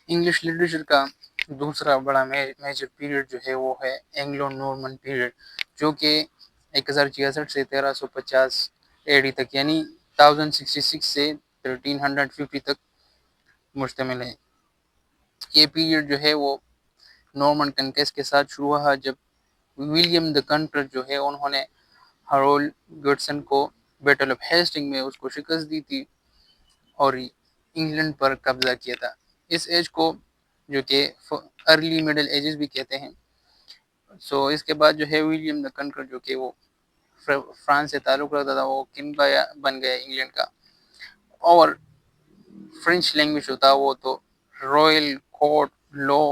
English literature کا دوسرا بڑا میجر پیریڈ جو ہے وہ ہے اینگلو نارمن پیریڈ، جو کہ 1066 سے 1350 اے ڈی تک، یعنی 1066 سے 1350 تک مشتمل ہے۔ یہ پیریڈ جو ہے وہ نارمن کنکیسٹ کے ساتھ شروع ہوا، جب ولیم دی کنکرر جو ہے انہوں نے ہرولڈ گڈسن کو بیٹل آف ہیسٹنگ میں اس کو شکست دی تھی اور انگلینڈ پر قبضہ کیا تھا۔ اس ایج کو جو کہ ارلی مڈل ایجز بھی کہتے ہیں۔ اس کے بعد جو ہے ولیم دی کنکرر جو کہ وہ فرانس سے تعلق رکھتا تھا، وہ کنگ بن گیا انگلینڈ کا، اور فرینچ لینگویج ہوتا وہ تو رائل کورٹ لا،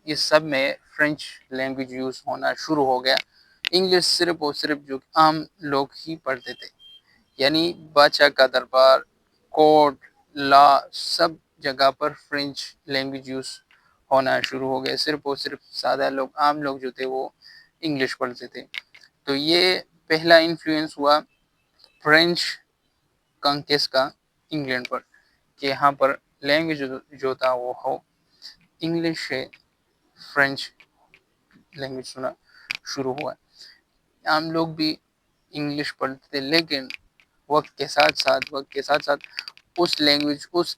اس سب میں فرینچ لینگویج یوز ہونا شروع ہو گیا۔ انگلش صرف اور صرف جو عام لوگ ہی پڑھتے تھے، یعنی بادشاہ کا دربار، کورٹ، لا، سب جگہ پر فرینچ لینگویج یوز ہونا شروع ہو گیا۔ صرف اور صرف سادہ لوگ، عام لوگ جو تھے وہ انگلش پڑھتے تھے۔ تو یہ پہلا انفلوئنس ہوا فرینچ کانکیسٹ کا انگلینڈ پر، کہ یہاں پر لینگویج جو تھا وہ ہو انگلش سے فرینچ لینگویج سنا شروع ہوا۔ عام لوگ بھی انگلش پڑھتے تھے، لیکن وقت کے ساتھ اس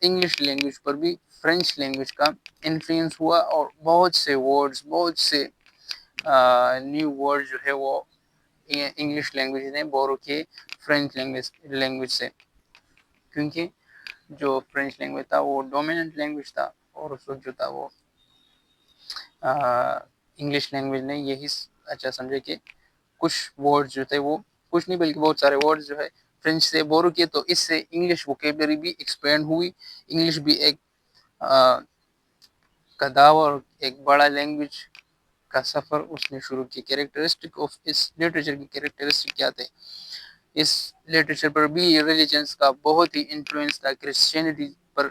انگلش لینگویج پر بھی فرینچ لینگویج کا انفلوئنس ہوا، اور بہت سے نیو ورڈ جو ہے وہ انگلش لینگویج نے بورو کیے فرینچ لینگویج سے، کیونکہ جو فرینچ لینگویج تھا وہ ڈومیننٹ لینگویج تھا، اور اس وقت جو تھا وہ انگلش لینگویج نے یہی اچھا سمجھے کہ کچھ ورڈ جو تھے وہ، کچھ نہیں بلکہ بہت سارے ورڈ جو ہے فرینچ سے بورو کیے، تو اس سے انگلش ووکیبلری بھی ایکسپینڈ ہوئی۔ انگلش بھی ایک کداور اور ایک بڑا لینگویج کا سفر اس نے شروع کی۔ کیریکٹرسٹک آف اس لٹریچر کی کیریکٹرسٹک کیا تھے؟ اس لٹریچر پر بھی ریلیجنس کا بہت ہی انفلوئنس تھا، کرسچینٹی پر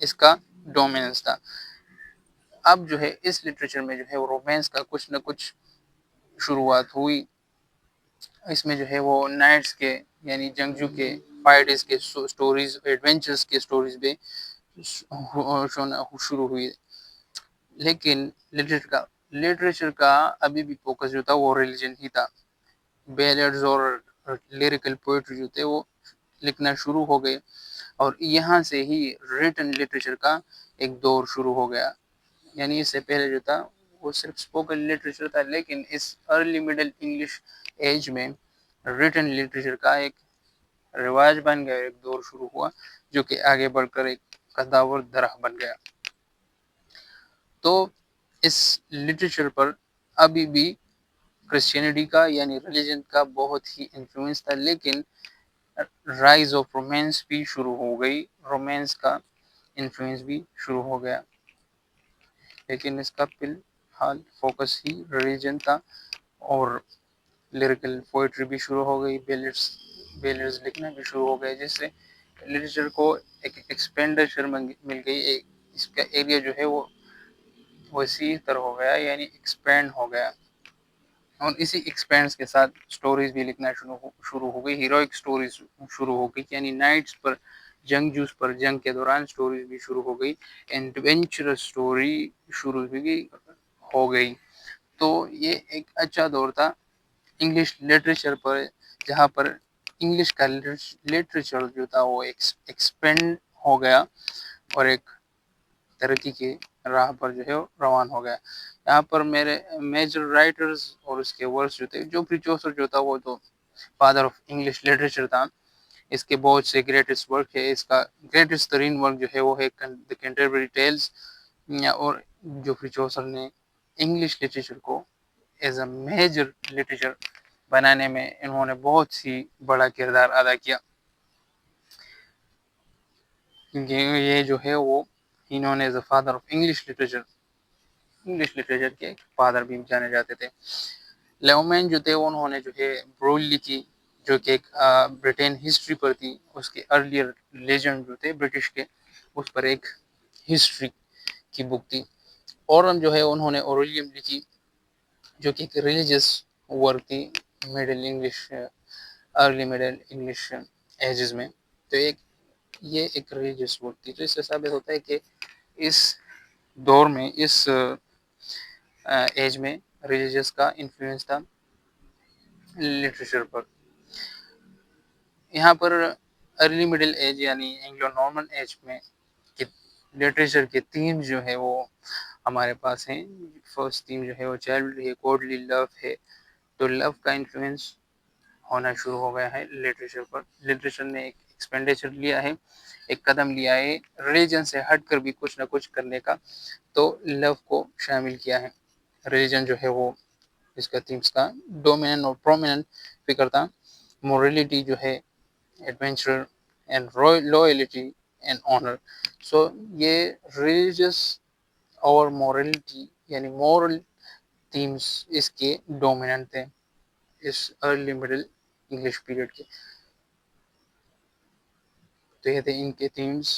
اس کا ڈومیننس تھا۔ اب جو ہے اس لٹریچر میں جو ہے وہ رومانس کا کچھ نہ کچھ شروعات ہوئی۔ اس میں جو ہے وہ نائٹس کے، یعنی جنگجو کے، فائٹرز کے سٹوریز، ایڈونچرز کے سٹوریز بھی شروع ہوئی۔ لیکن لٹریچر کا ابھی بھی فوکس جو تھا وہ ریلیجن ہی تھا۔ بیلڈز اور لیریکل پوئٹری جو تھے وہ لکھنا شروع ہو گئے، اور یہاں سے ہی ریٹن لٹریچر کا ایک دور شروع ہو گیا۔ یعنی اس سے پہلے جو تھا وہ صرف اسپوکن لٹریچر تھا، لیکن اس ارلی مڈل انگلش ایج میں ریٹن لٹریچر کا ایک رواج بن گیا، ایک دور شروع ہوا، جو کہ آگے بڑھ کر ایک قداور درہ بن گیا۔ تو اس لٹریچر پر ابھی بھی کرسچینٹی کا، یعنی ریلیجن کا بہت ہی انفلوئنس تھا، لیکن رائز آف رومانس بھی شروع ہو گئی، رومانس کا انفلوئنس بھی شروع ہو گیا، لیکن اس کا فی الحال فوکس ہی ریلیجن تھا، اور لیریکل پوئٹری بھی شروع ہو گئی، بیلرز لکھنا بھی شروع ہو گئے، جس سے لٹریچر کو ایک ایکسپینڈیچر مل گئی، اس کا ایریا جو ہے وہ وسیع تر ہو گیا، یعنی ایکسپینڈ ہو گیا، اور اسی ایکسپینڈ کے ساتھ سٹوریز بھی لکھنا شروع ہو گئی، ہیروئک سٹوریز شروع ہو گئی، یعنی نائٹس پر، جنگجوز پر، جنگ کے دوران سٹوریز بھی شروع ہو گئی، ایڈونچرس سٹوری شروع ہو گئی۔ تو یہ ایک اچھا دور تھا انگلش لٹریچر پر، جہاں پر انگلش کا لٹریچر جو تھا وہ ایکسپینڈ ہو گیا، اور ایک ترقی کی راہ پر جو ہے روان ہو گیا۔ یہاں پر میرے میجر رائٹرز اور اس کے ورکس جو تھے، جوفری چوسر جو تھا وہ تو فادر آف انگلش لٹریچر تھا، اس کے بہت سے گریٹسٹ ورک ہے۔ اس کا گریٹسٹ ترین ورک جو ہے وہ ہے دی کینٹربری ٹیلز، اور جوفری چوسر نے انگلش لٹریچر کو ایز اے میجر لٹریچر بنانے میں انہوں نے بہت ہی بڑا کردار ادا کیا، کیونکہ یہ جو ہے وہ انہوں نے as a father of English literature کے فادر بھی جانے جاتے تھے۔ لیومین جو تھے انہوں نے جو ہے برول لکھی، جو کہ ایک برٹین ہسٹری پر تھی، اس کے ارلیئر لیجنڈ جو تھے برٹش کے، اس پر ایک ہسٹری کی بک تھی۔ اورم جو ہے انہوں نے اوریلیم لکھی، جو کہ ایک ریلیجس ورک تھی ارلی مڈل انگلش ایجز میں، تو یہ ایک ریلیجس ورک تھی۔ تو اس سے ثابت ہوتا ہے کہ اس دور میں اس ایج میں ریلیجیس کا انفلوئنس تھا لٹریچر پر. یہاں پر ارلی مڈل ایج یعنی اینگلو نارمن ایج میں لٹریچر کے تھیم جو ہے وہ ہمارے پاس ہیں. فرسٹ تھیم جو ہے وہ چائلڈ ہے, گوڈلی لو ہے. تو لو کا انفلوئنس ہونا شروع ہو گیا ہے لٹریچر پر. لٹریچر نے ایک ایکسپینڈیچر لیا ہے, ایک قدم لیا ہے ریلیجن سے ہٹ کر بھی کچھ نہ کچھ کرنے کا, تو لو کو شامل کیا ہے. ریلیجن جو ہے وہ اس کا تھیمس کا ڈومیننٹ اور پرومیننٹ فکر تھا. مورلٹی جو ہے, adventure and loyalty and honour. So یہ ریلیجس اور مورلٹی یعنی مورل تھیمس اس کے ڈومیننٹ تھے اس ارلی مڈل انگلش پیریڈ کے. تو یہ تھے ان کے تھیمس.